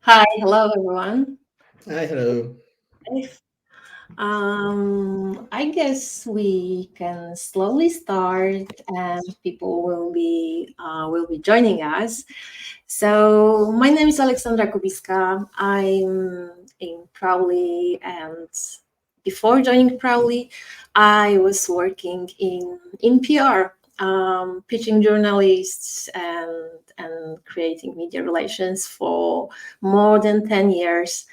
Hi, hello everyone. Hi, hello. If, I guess we can slowly start, and people will be joining us. So my name is Alexandra Kubiska. I'm in Prowly, and before joining Prowly, I was working in PR, pitching journalists and creating media relations for more than 10 years.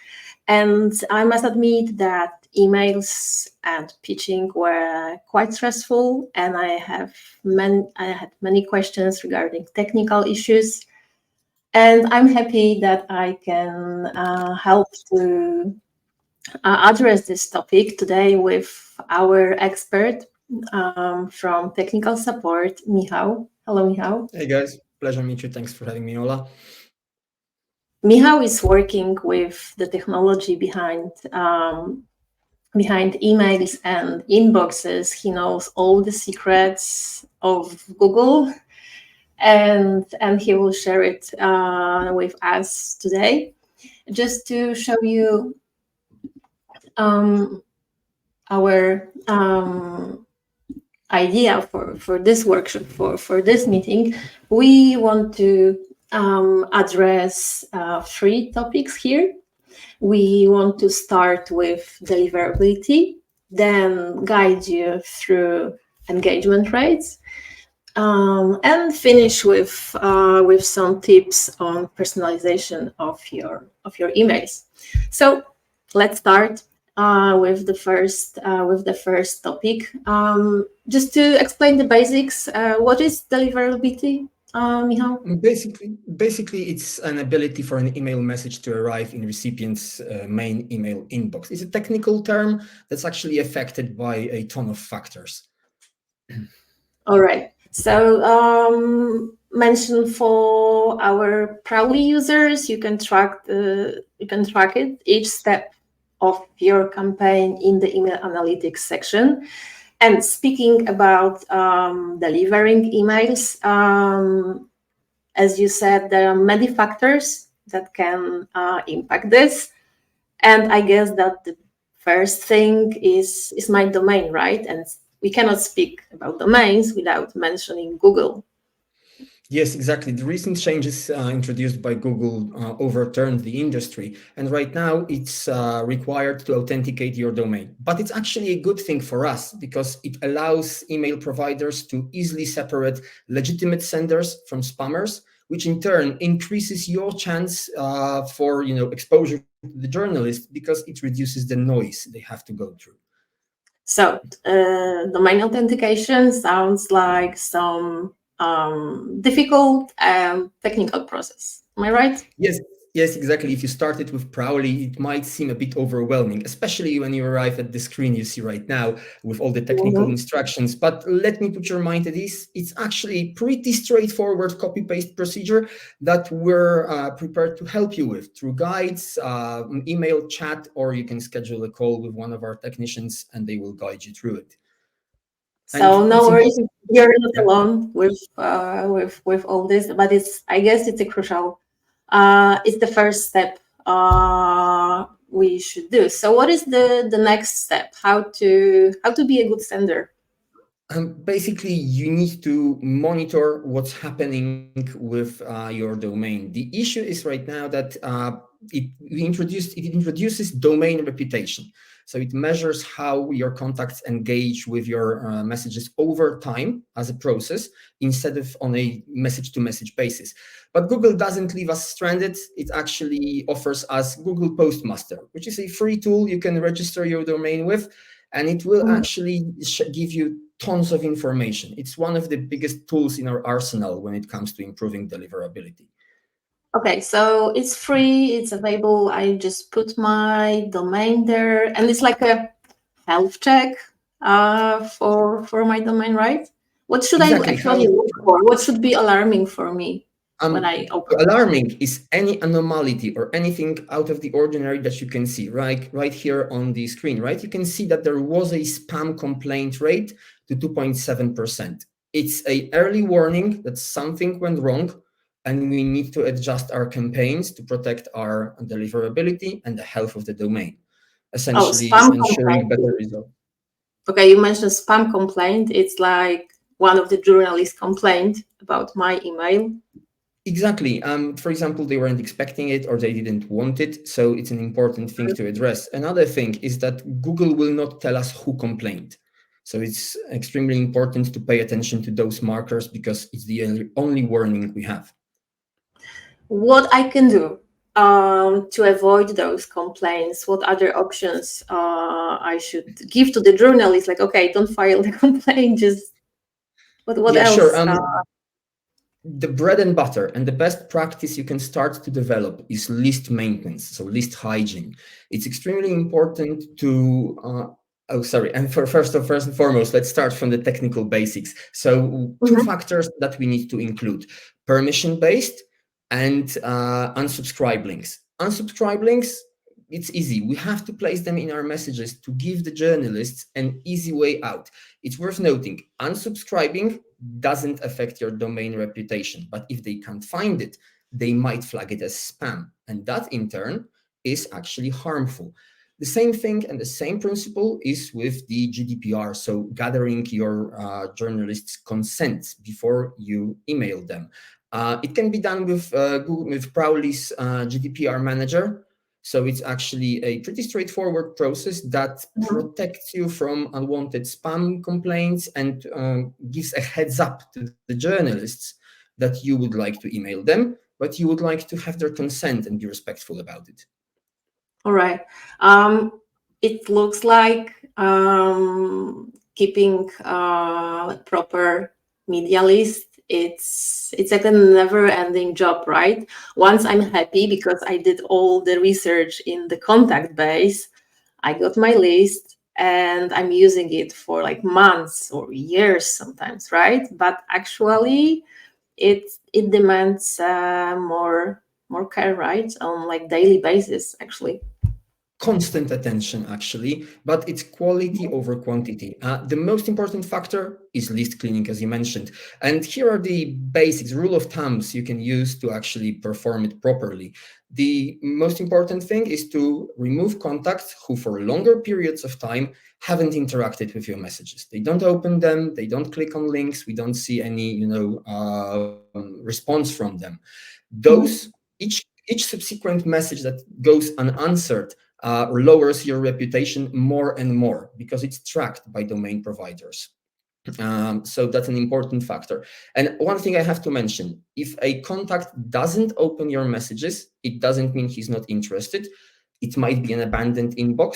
And I must admit that emails and pitching were quite stressful, and I had many questions regarding technical issues. And I'm happy that I can help to address this topic today with our expert from technical support, Michał. Hello, Michał. Hey guys, pleasure to meet you. Thanks for having me, Ola. Michał is working with the technology behind emails and inboxes. He knows all the secrets of Google, and he will share it with us today. Just to show you um, our idea for this workshop, for this meeting, we want to address three topics here. We want to start with deliverability, then guide you through engagement rates, and finish with some tips on personalization of your emails. So let's start with the first topic. Just to explain the basics, what is deliverability, Michał? Basically, it's an ability for an email message to arrive in recipient's main email inbox. It's a technical term that's actually affected by a ton of factors. All right. So mention for our Prowly users, you can track it each step of your campaign in the email analytics section. And speaking about delivering emails, as you said, there are many factors that can impact this. And I guess that the first thing is my domain, right? And we cannot speak about domains without mentioning Google. Yes, exactly. The recent changes introduced by Google overturned the industry, and right now it's required to authenticate your domain. But it's actually a good thing for us because it allows email providers to easily separate legitimate senders from spammers, which in turn increases your chance for exposure to the journalist because it reduces the noise they have to go through. So domain authentication sounds like some difficult technical process. Am I right? Yes, yes, exactly. If you started with Prowly, it might seem a bit overwhelming, especially when you arrive at the screen you see right now with all the technical Mhm. instructions. But let me put your mind at ease. It's actually pretty straightforward copy-paste procedure that we're prepared to help you with through guides, email, chat, or you can schedule a call with one of our technicians and they will guide you through it. And So no it's worries, important. you're not Yeah. alone with all this. But I guess it's a crucial. It's the first step we should do. So what is the next step? How to be a good sender? Basically, you need to monitor what's happening with your domain. The issue is right now that it introduces domain reputation. So it measures how your contacts engage with your messages over time as a process instead of on a message to message basis. But Google doesn't leave us stranded. It actually offers us Google Postmaster, which is a free tool you can register your domain with, and it will actually give you tons of information. It's one of the biggest tools in our arsenal when it comes to improving deliverability. Okay, so it's free, it's available. I just put my domain there, and it's like a health check for my domain, right? What should I Exactly. actually How look for? What should be alarming for me when um, I open it? alarming is any anomaly or anything out of the ordinary that you can see right here on the screen, right? You can see that there was a spam complaint rate to 2.7%. It's a early warning that something went wrong, and we need to adjust our campaigns to protect our deliverability and the health of the domain, Oh, essentially spam ensuring complaint. better results. Okay, you mentioned spam complaint. It's like one of the journalists complained about my email. Exactly. For example, they weren't expecting it or they didn't want it. So it's an important thing to address. Another thing is that Google will not tell us who complained. So it's extremely important to pay attention to those markers because it's the only warning we have. What I can do to avoid those complaints? What other options I should give to the journalist? Like, okay, don't file the complaint. Just what Yeah, sure. else? The bread and butter and the best practice you can start to develop is list maintenance, so list hygiene. It's extremely important to and first and foremost, let's start from the technical basics. So two Mhm. factors that we need to include: permission based and unsubscribe links. Unsubscribe links, it's easy. We have to place them in our messages to give the journalists an easy way out. It's worth noting, unsubscribing doesn't affect your domain reputation, but if they can't find it, they might flag it as spam, and that in turn is actually harmful. The same thing and the same principle is with the GDPR, so gathering your journalists' consent before you email them. It can be done with Google, with Prowly's GDPR manager. So it's actually a pretty straightforward process that Mhm. protects you from unwanted spam complaints and gives a heads up to the journalists that you would like to email them, but you would like to have their consent and be respectful about it. All right. It looks like keeping proper media list. It's like a never-ending job, right? Once I'm happy because I did all the research in the contact base, I got my list and I'm using it for like months or years sometimes, right? But actually, it demands more care, right, on like daily basis, actually. Constant attention, actually, but it's quality over quantity. The most important factor is list cleaning, as you mentioned. And here are the basics, rule of thumbs you can use to actually perform it properly. The most important thing is to remove contacts who, for longer periods of time, haven't interacted with your messages. They don't open them, they don't click on links, we don't see any, response from them. Those Mhm. each subsequent message that goes unanswered lowers your reputation more and more because it's tracked by domain providers. So that's an important factor. And one thing I have to mention, if a contact doesn't open your messages, it doesn't mean he's not interested. It might be an abandoned inbox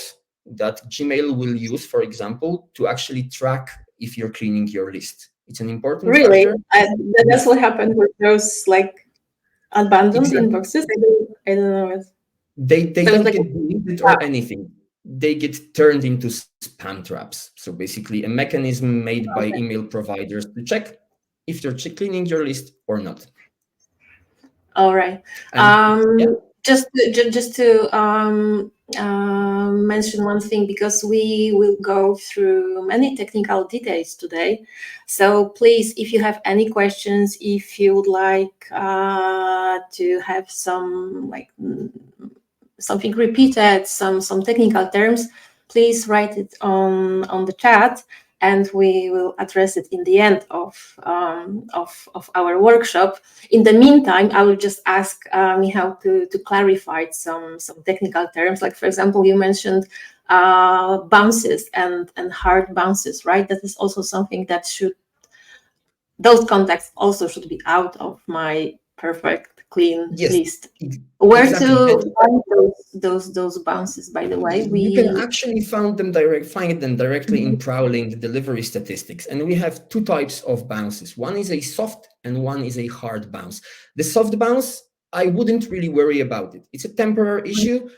that Gmail will use, for example, to actually track if you're cleaning your list. It's an important Really? factor. That's Yes, what happened with those like abandoned exactly. inboxes. I don't know it. They So it's don't like, get deleted or anything. They get turned into spam traps. So basically a mechanism made by okay. email providers to check if they're cleaning your list or not. All right. And yeah, Just to mention one thing, because we will go through many technical details today. So please, if you have any questions, if you would like to have some like something repeated, some technical terms, please write it on the chat, and we will address it in the end of our workshop. In the meantime, I will just ask Michał to clarify some technical terms. Like, for example, you mentioned bounces and hard bounces, right? That is also something that should, those contacts also should be out of my perfect clean yes, list. Where exactly. to And find those bounces, by the way? you can We actually find them directly in Prowly in the delivery statistics. And we have two types of bounces. One is a soft and one is a hard bounce. The soft bounce, I wouldn't really worry about it. It's a temporary issue.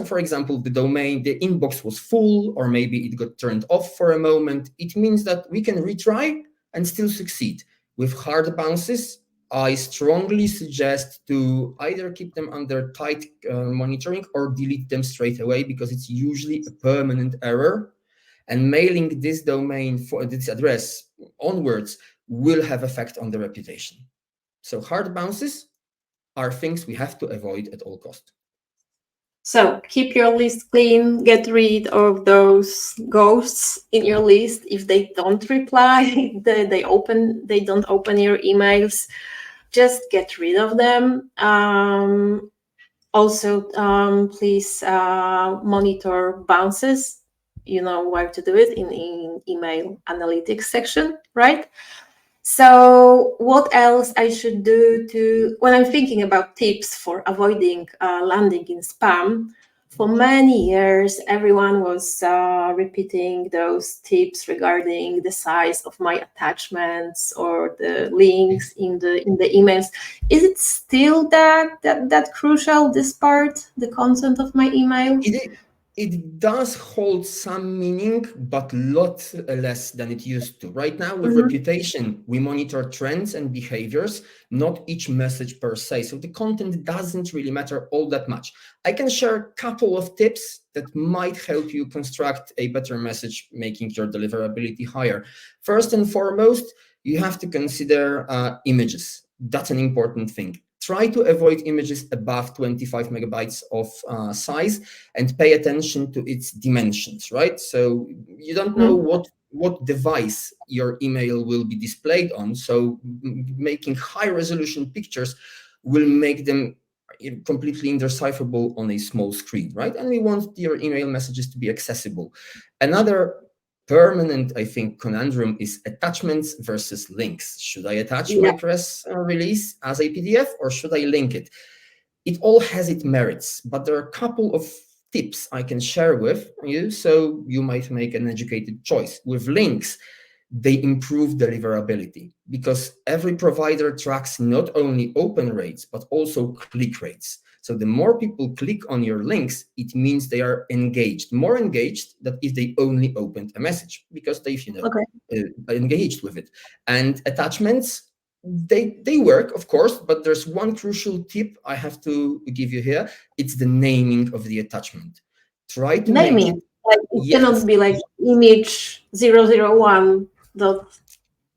For example, the domain, the inbox was full, or maybe it got turned off for a moment. It means that we can retry and still succeed. With hard bounces, I strongly suggest to either keep them under tight monitoring or delete them straight away because it's usually a permanent error. And mailing this domain for this address onwards will have effect on the reputation. So hard bounces, are things we have to avoid at all cost. So keep your list clean, get rid of those ghosts in your list. If they don't reply, they don't open your emails, just get rid of them. Also, please monitor bounces. You know where to do it in email analytics section, right? So, what else I should do to when I'm thinking about tips for avoiding landing in spam? For many years, everyone was repeating those tips regarding the size of my attachments or the links in the emails. Is it still that crucial? This part, the content of my email? It, it does hold some meaning, but lot less than it used to. Right now, with Mhm. reputation, we monitor trends and behaviors, not each message per se. So the content doesn't really matter all that much. I can share a couple of tips that might help you construct a better message, making your deliverability higher. First and foremost, you have to consider images. That's an important thing. Try to avoid images above 25 megabytes of size and pay attention to its dimensions, right? So you don't know Mhm. what device your email will be displayed on. So making high resolution pictures will make them completely indecipherable on a small screen, right? And we want your email messages to be accessible. Another permanent, I think, conundrum is attachments versus links. Should I attach Yeah. my press release as a PDF or should I link it? It all has its merits, but there are a couple of tips I can share with you so you might make an educated choice. With links, they improve deliverability because every provider tracks not only open rates but also click rates. So the more people click on your links, it means they are engaged, more engaged than if they only opened a message because they've Okay. engaged with it. And attachments, they work, of course, but there's one crucial tip I have to give you here. It's the naming of the attachment. Try to make Naming. it, Like it cannot yes, be like image 001 dot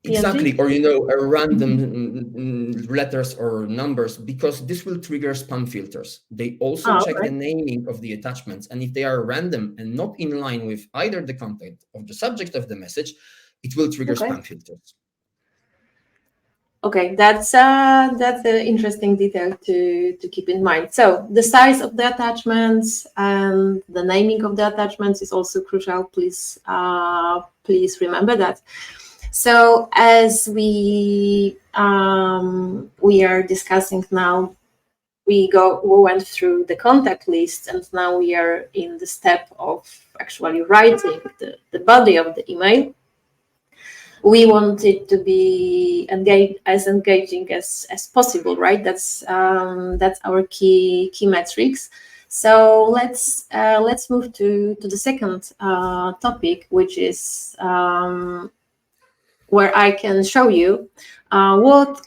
exactly, png. or a random letters or numbers, because this will trigger spam filters. They also Ah, check the okay. naming of the attachments, and if they are random and not in line with either the content of the subject of the message, it will trigger Okay. spam filters. Okay, that's an interesting detail to keep in mind. So the size of the attachments and the naming of the attachments is also crucial. Please remember that. So as we are discussing now, we went through the contact list, and now we are in the step of actually writing the body of the email. We want it to be engaging as possible, right? That's our key metrics. So let's move to the second topic, which is where I can show you what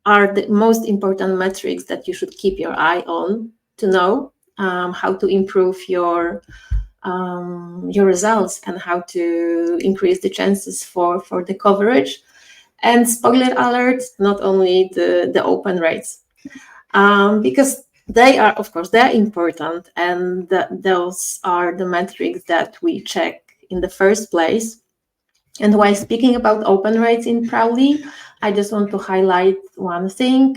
are the most important metrics that you should keep your eye on to know how to improve your results and how to increase the chances for the coverage. And spoiler alert, not only the open rates, because they are, of course, they're important, and those are the metrics that we check in the first place. And while speaking about open rates in Prowly, I just want to highlight one thing.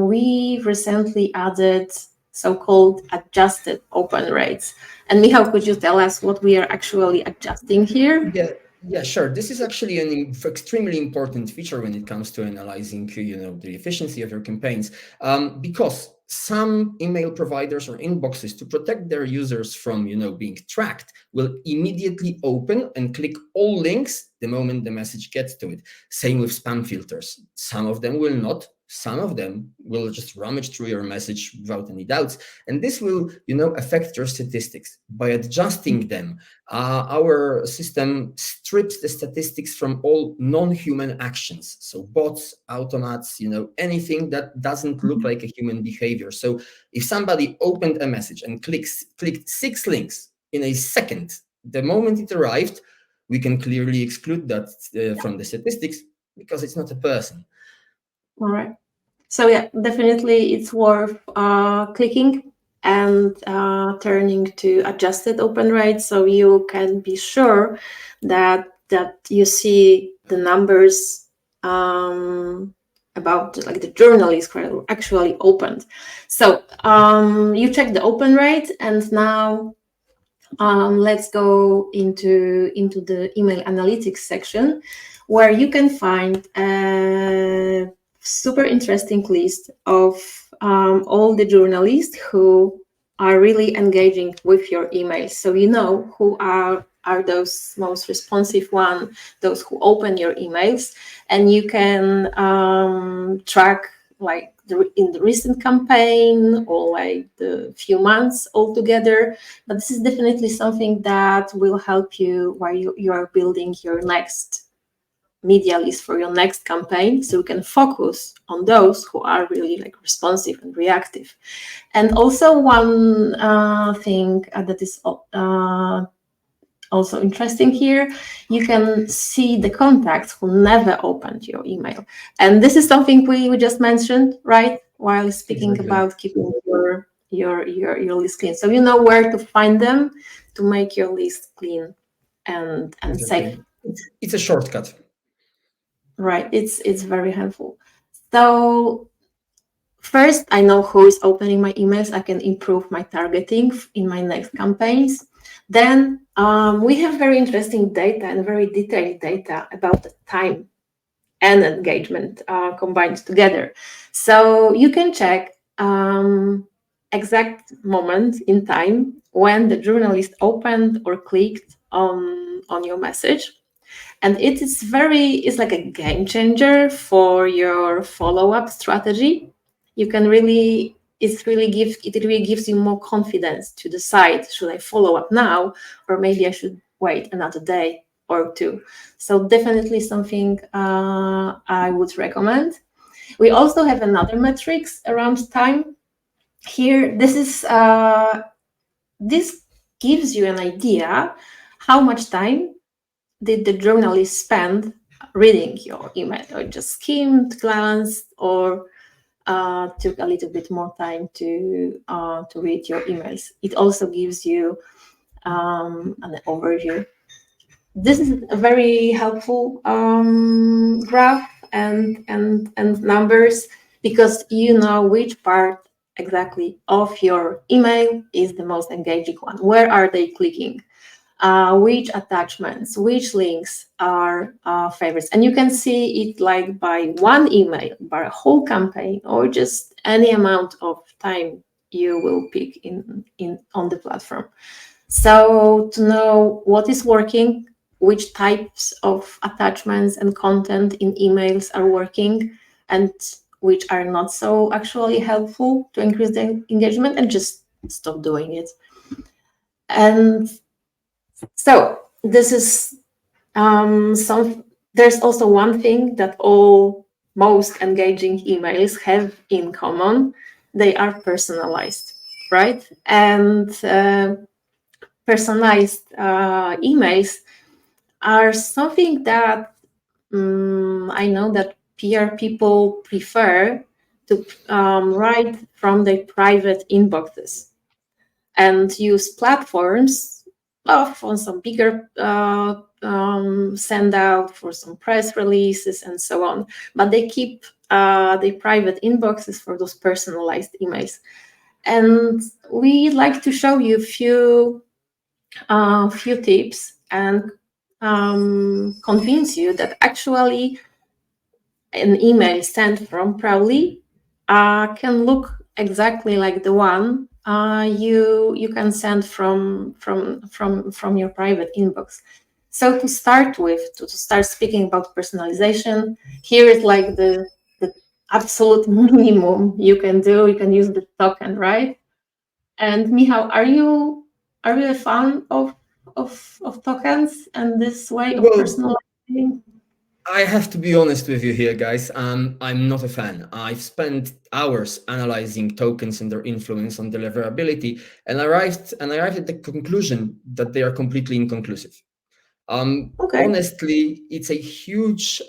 We recently added so-called adjusted open rates. And Michał, could you tell us what we are actually adjusting here? Yeah, yeah, sure. This is actually an extremely important feature when it comes to analyzing, the efficiency of your campaigns, because some email providers or inboxes, to protect their users from, being tracked, will immediately open and click all links the moment the message gets to it. Same with spam filters. Some of them will not. Some of them will just rummage through your message without any doubts, and this will, affect your statistics by adjusting them. Our system strips the statistics from all non-human actions. So bots, automats, anything that doesn't look like a human behavior. So if somebody opened a message and clicked 6 links in a second, the moment it arrived, we can clearly exclude that from the statistics because it's not a person. All right. So yeah, definitely it's worth clicking and turning to adjusted open rate, so you can be sure that you see the numbers about like the journal is actually opened. So you check the open rate, and now let's go into the email analytics section, where you can find a super interesting list of all the journalists who are really engaging with your emails. So you know who are those most responsive one, those who open your emails, and you can track like in the recent campaign or like the few months altogether. But this is definitely something that will help you while you are building your next media list for your next campaign, so you can focus on those who are really like responsive and reactive. And also one thing that is also interesting here, you can see the contacts who never opened your email. And this is something we just mentioned, right, while speaking Exactly. about keeping your list clean. So you know where to find them to make your list clean and safe. Exactly. It's a shortcut. Right. It's very helpful. So first, I know who is opening my emails. I can improve my targeting in my next campaigns. Then we have very interesting data and very detailed data about the time and engagement combined together. So you can check exact moment in time when the journalist opened or clicked on your message. And it's like a game changer for your follow-up strategy. You can really it really gives you more confidence to decide, should I follow up now, or maybe I should wait another day or two. So definitely something I would recommend. We also have another metrics around time here. This gives you an idea how much time did the journalist spend reading your email, or just skimmed, glanced, or took a little bit more time to read your emails. It also gives you an overview. This is a very helpful graph and numbers, because you know which part exactly of your email is the most engaging one. Where are they clicking? Which attachments, which links are favorites. And you can see it like by one email, by a whole campaign, or just any amount of time you will pick in on the platform. So to know what is working, which types of attachments and content in emails are working, and which are not so actually helpful to increase the engagement, and just stop doing it. And so this is some. There's also one thing that all most engaging emails have in common: they are personalized, right? And personalized emails are something that I know that PR people prefer to write from their private inboxes and use platforms on some bigger send out for some press releases and so on. But they keep the private inboxes for those personalized emails. And we'd like to show you a few tips and convince you that actually an email sent from Prowly can look exactly like the one you can send from your private inbox. So to start with, to start speaking about personalization, here is like the absolute minimum you can do. You can use the token, right? And Michał, are you a fan of tokens and this way of Well, personalizing? I have to be honest with you here, guys. I'm not a fan. I've spent hours analyzing tokens and their influence on deliverability, and arrived at the conclusion that they are completely inconclusive. Okay. Honestly, it's a huge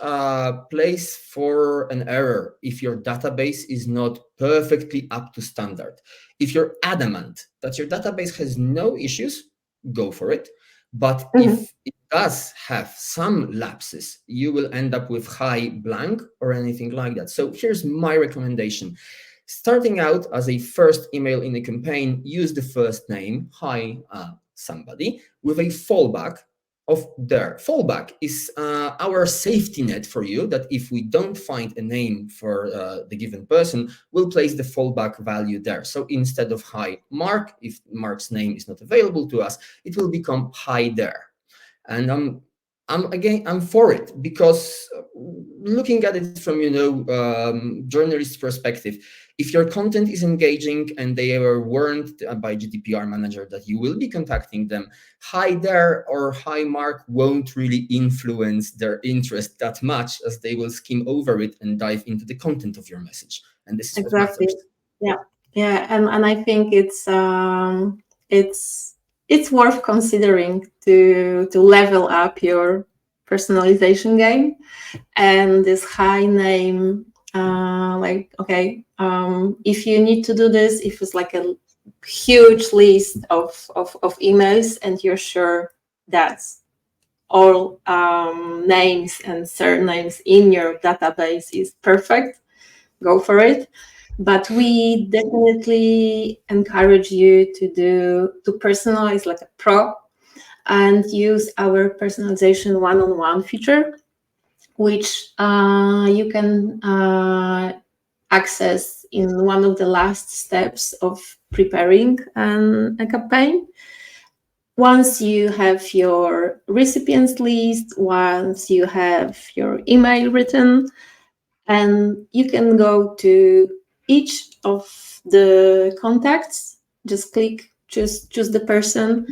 place for an error if your database is not perfectly up to standard. If you're adamant that your database has no issues, go for it. But Mhm. if it does have some lapses, you will end up with high blank or anything like that. So here's my recommendation. Starting out as a first email in a campaign, use the first name, hi somebody, with a fallback of their fallback is our safety net for you, that if we don't find a name for the given person, we'll place the fallback value there. So instead of hi Mark, if Mark's name is not available to us, it will become hi there. And I'm for it, because looking at it from journalist perspective, if your content is engaging and they were warned by GDPR manager that you will be contacting them, hi there or hi Mark won't really influence their interest that much, as they will skim over it and dive into the content of your message. And this is what Exactly. matters. Yeah. Yeah. And I think it's it's worth considering to level up your personalization game. And this high name, like, okay, if you need to do this, if it's like a huge list of emails and you're sure that's all names and surnames in your database is perfect, go for it. But we definitely encourage you to personalize like a pro and use our personalization one-on-one feature, which you can access in one of the last steps of preparing a campaign. Once you have your recipients list, once you have your email written, and you can go to each of the contacts, just click, choose the person,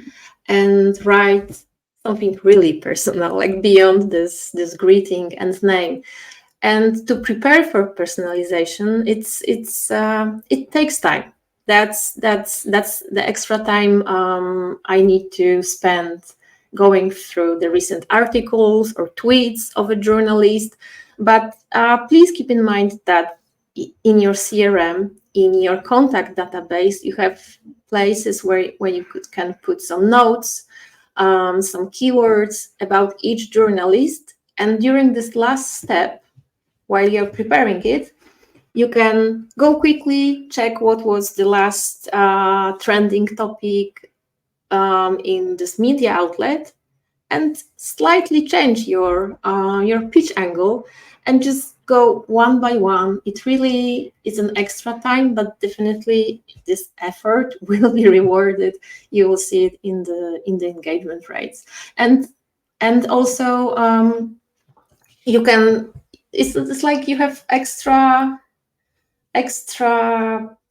and write something really personal, like beyond this greeting and name. And to prepare for personalization, it takes time. That's the extra time I need to spend going through the recent articles or tweets of a journalist. But please keep in mind that in your CRM, in your contact database, you have places where you can put some notes, some keywords about each journalist. And during this last step, while you're preparing it, you can go quickly check what was the last trending topic in this media outlet, and slightly change your pitch angle, and just go one by one. It really is an extra time, but definitely this effort will be rewarded. You will see it in the engagement rates, and also you can. It's like you have extra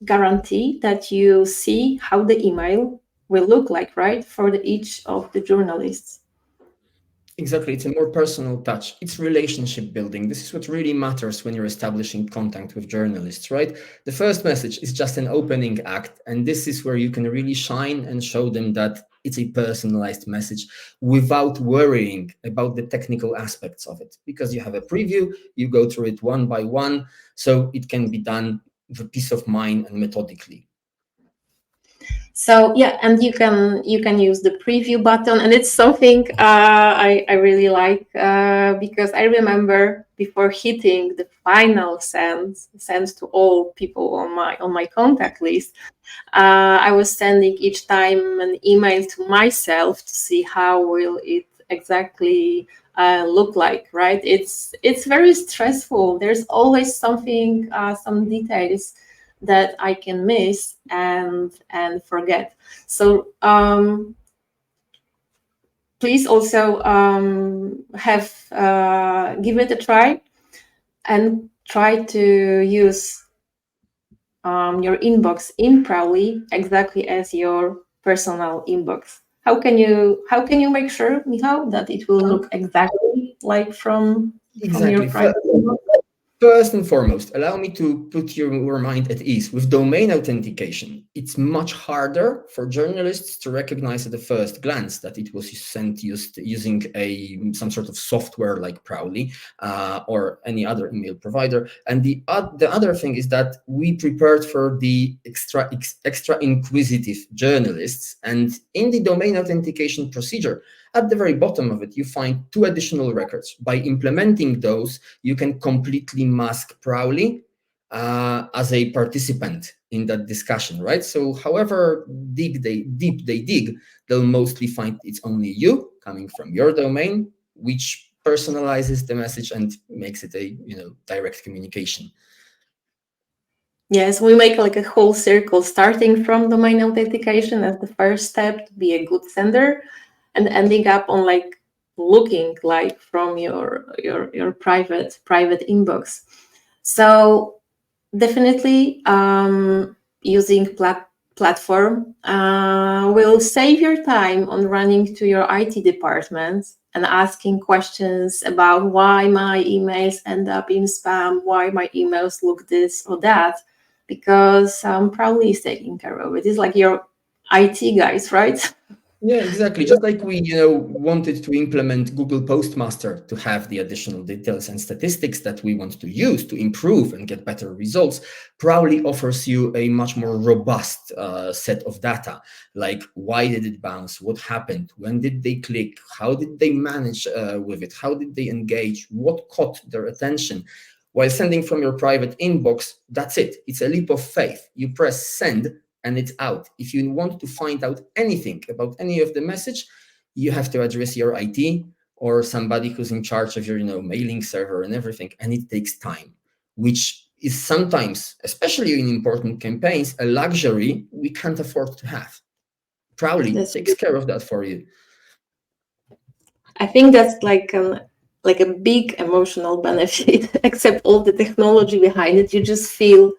guarantee that you see how the email will look like, right, for each of the journalists. Exactly, it's a more personal touch. It's relationship building. This is what really matters when you're establishing contact with journalists, right? The first message is just an opening act, and this is where you can really shine and show them that it's a personalized message without worrying about the technical aspects of it, because you have a preview, you go through it one by one, so it can be done with peace of mind and methodically. So yeah, and you can use the preview button, and it's something I really like, because I remember before hitting the final send to all people on my contact list, I was sending each time an email to myself to see how will it exactly look like, right? It's very stressful. There's always something, some details that I can miss and forget. So please also have give it a try, and try to use your inbox in Prowly exactly as your personal inbox. How can you make sure, Michał, that it will look exactly like from your Exactly. private inbox? First and foremost, allow me to put your mind at ease. With domain authentication, it's much harder for journalists to recognize at the first glance that it was sent using some sort of software like Prowly or any other email provider. And the other thing is that we prepared for the extra inquisitive journalists. And in the domain authentication procedure, at the very bottom of it, you find 2 additional records. By implementing those, you can completely mask Prowly as a participant in that discussion, right? So however deep they dig, they'll mostly find it's only you coming from your domain, which personalizes the message and makes it a direct communication. Yes, we make like a whole circle, starting from domain authentication as the first step to be a good sender, and ending up on like looking like from your private inbox. So definitely using platform will save your time on running to your IT department and asking questions about why my emails end up in spam, why my emails look this or that, because Prowly is taking care of it. It's like your IT guys, right? Yeah, exactly. Just like we, wanted to implement Google Postmaster to have the additional details and statistics that we want to use to improve and get better results, Prowly offers you a much more robust set of data, like why did it bounce, what happened, when did they click, how did they manage with it, how did they engage, what caught their attention. While sending from your private inbox, that's it. It's a leap of faith. You press send and it's out. If you want to find out anything about any of the message, you have to address your IT or somebody who's in charge of your mailing server and everything, and it takes time, which is sometimes, especially in important campaigns, a luxury we can't afford to have. Prowly takes care of that for you. I think that's like a big emotional benefit. Except all the technology behind it, you just feel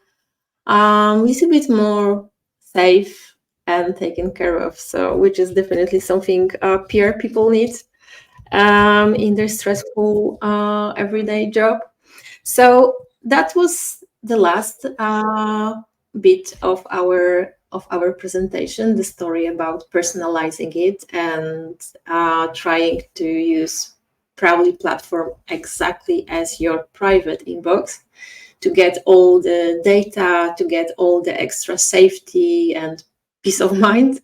a little bit more safe and taken care of. So, which is definitely something PR people need in their stressful everyday job. So that was the last bit of our presentation, the story about personalizing it and trying to use Prowly platform exactly as your private inbox to get all the data, to get all the extra safety and peace of mind.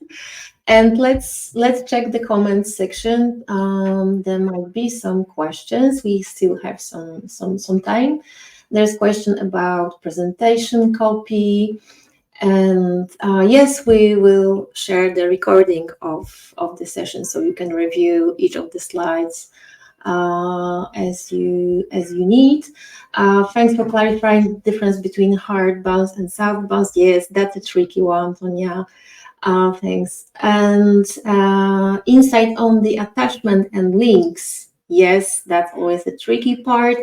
And let's check the comments section. There might be some questions. We still have some time. There's a question about presentation copy. And yes, we will share the recording of the session so you can review each of the slides as you need. Thanks for clarifying the difference between hard bounce and soft bounce. Yes, that's a tricky one, Tonya. Thanks. And insight on the attachment and links. Yes, that's always a tricky part.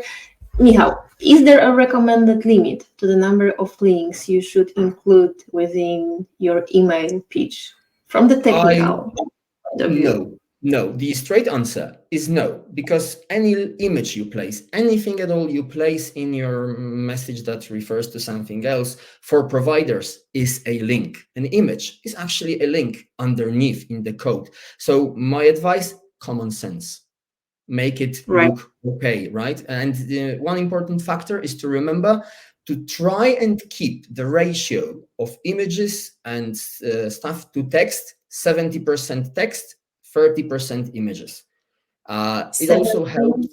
Michał, is there a recommended limit to the number of links you should include within your email pitch from the technical point of view? No, the straight answer is no, because any image you place, anything at all you place in your message that refers to something else for providers is a link. An image is actually a link underneath in the code. So my advice, common sense. Make it look okay, right? And one important factor is to remember to try and keep the ratio of images and stuff to text, 70% text, 30% images. It also helps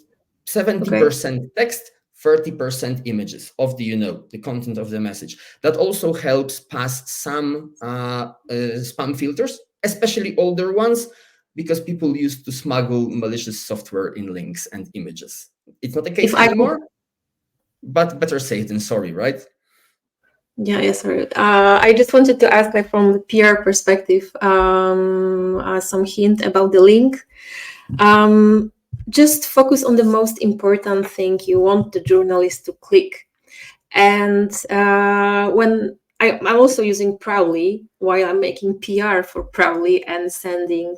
70% text, 30% images of the content of the message. That also helps pass some spam filters, especially older ones, because people used to smuggle malicious software in links and images. It's not the case anymore, but better safe than sorry, right? Yeah, sorry. I just wanted to ask, like, from the PR perspective, some hint about the link. Just focus on the most important thing you want the journalist to click. And when I'm also using Prowly while I'm making PR for Prowly and sending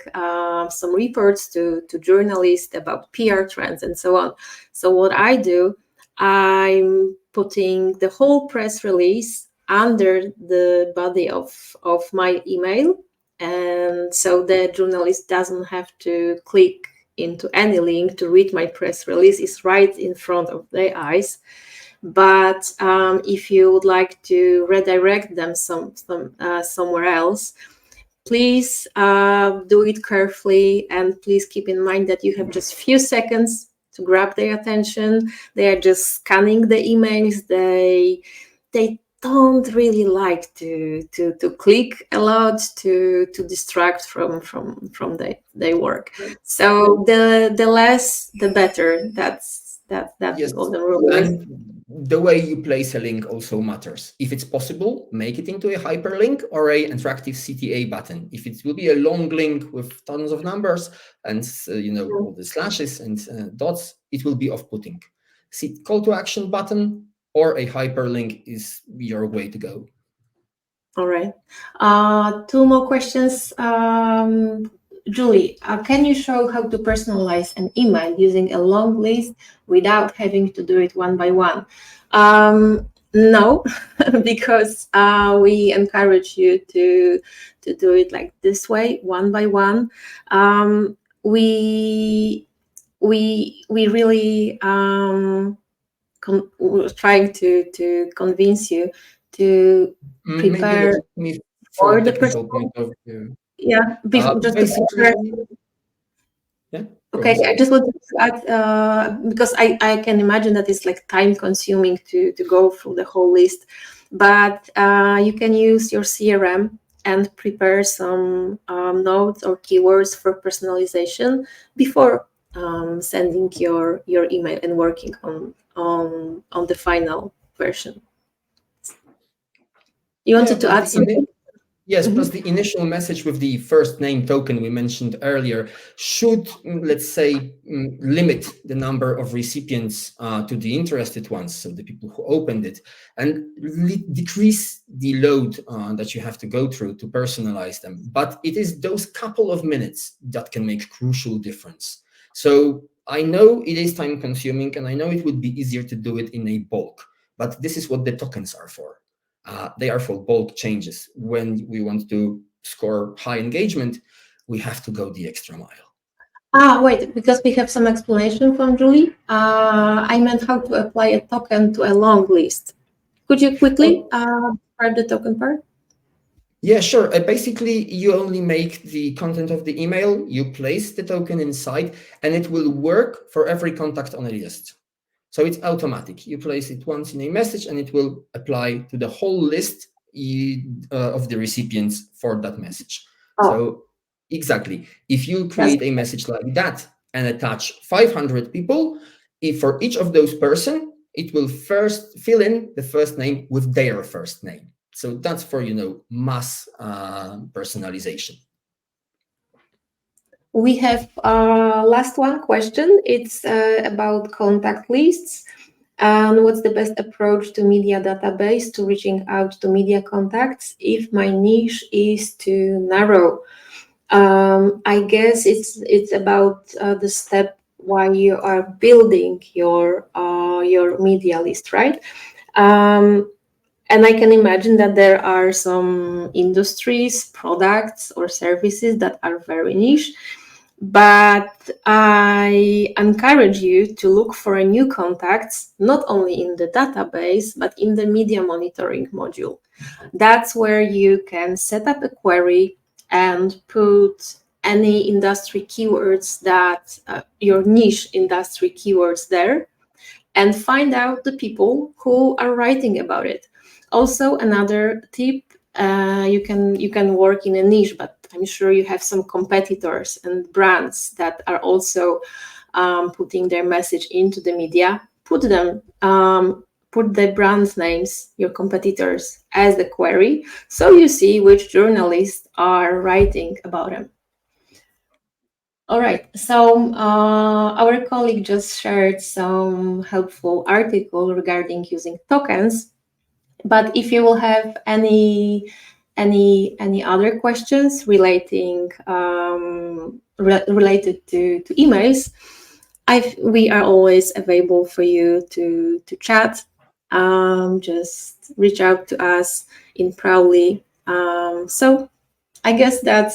some reports to journalists about PR trends and so on. So what I do, I'm putting the whole press release under the body of my email, and so the journalist doesn't have to click into any link to read my press release. It's right in front of their eyes. But if you would like to redirect them somewhere else, please do it carefully, and please keep in mind that you have just few seconds to grab their attention. They are just scanning the emails. They don't really like to click a lot to distract from their work. So the less the better. That's the Yes, golden rule. and the way you place a link also matters. If it's possible, make it into a hyperlink or a interactive CTA button. If it will be a long link with tons of numbers and all the slashes and dots, it will be off-putting. See, call to action button or a hyperlink is your way to go. All right. Two more questions. Julie, can you show how to personalize an email using a long list without having to do it one by one? No, because we encourage you to do it like this way, one by one. We really trying to convince you to Maybe prepare let me from for a the technical person. point of view. Yeah, just before. Basically, yeah, go Okay, on, I sorry. just wanted to add because I can imagine that it's like time consuming to go through the whole list, but you can use your CRM and prepare some notes or keywords for personalization before sending your email and working on the final version. You Yeah, wanted to plus add something? yes, plus Mhm. the initial message with the first name token we mentioned earlier should, let's say, limit the number of recipients to the interested ones, so the people who opened it, and decrease the load that you have to go through to personalize them. But it is those couple of minutes that can make crucial difference. So I know it is time consuming, and I know it would be easier to do it in a bulk, but this is what the tokens are for. They are for bulk changes. When we want to score high engagement, we have to go the extra mile. Wait, because we have some explanation from Julie. I meant how to apply a token to a long list. Could you quickly Oh, describe the token part? yeah, sure. Basically, you only make the content of the email, you place the token inside, and it will work for every contact on a list. So it's automatic. You place it once in a message, and it will apply to the whole list of the recipients for that message. Oh, So exactly, if you that's create a message like that and attach 500 people, if for each of those person, it will first fill in the first name with their first name. So that's for mass personalization. we have last one question. It's about contact lists. And what's the best approach to media database to reaching out to media contacts if my niche is too narrow? I guess it's about the step while you are building your media list, right? Um, and I can imagine that there are some industries, products, or services that are very niche. But I encourage you to look for a new contacts, not only in the database, but in the media monitoring module. That's where you can set up a query and put any industry keywords that your niche industry keywords there, and find out the people who are writing about it. Also, another tip: you can work in a niche, but I'm sure you have some competitors and brands that are also putting their message into the media. Put the brand names, your competitors, as the query, so you see which journalists are writing about them. All right, so our colleague just shared some helpful article regarding using tokens, but if you will have any other questions relating related to emails, we are always available for you to chat. Just reach out to us in Prowly. So I guess that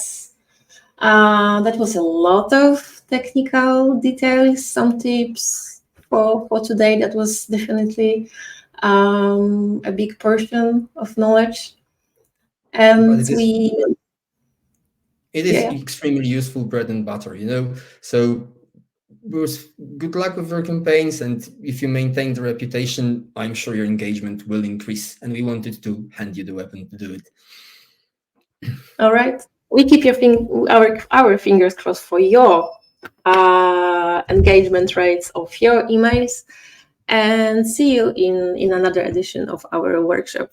was a lot of technical details, some tips for today. That was definitely a big portion of knowledge. But And we, it is yeah, extremely useful bread and butter, So Bruce, good luck with your campaigns, and if you maintain the reputation, I'm sure your engagement will increase. And we wanted to hand you the weapon to do it. all right. We keep our fingers crossed for your engagement rates of your emails, and see you in another edition of our workshop.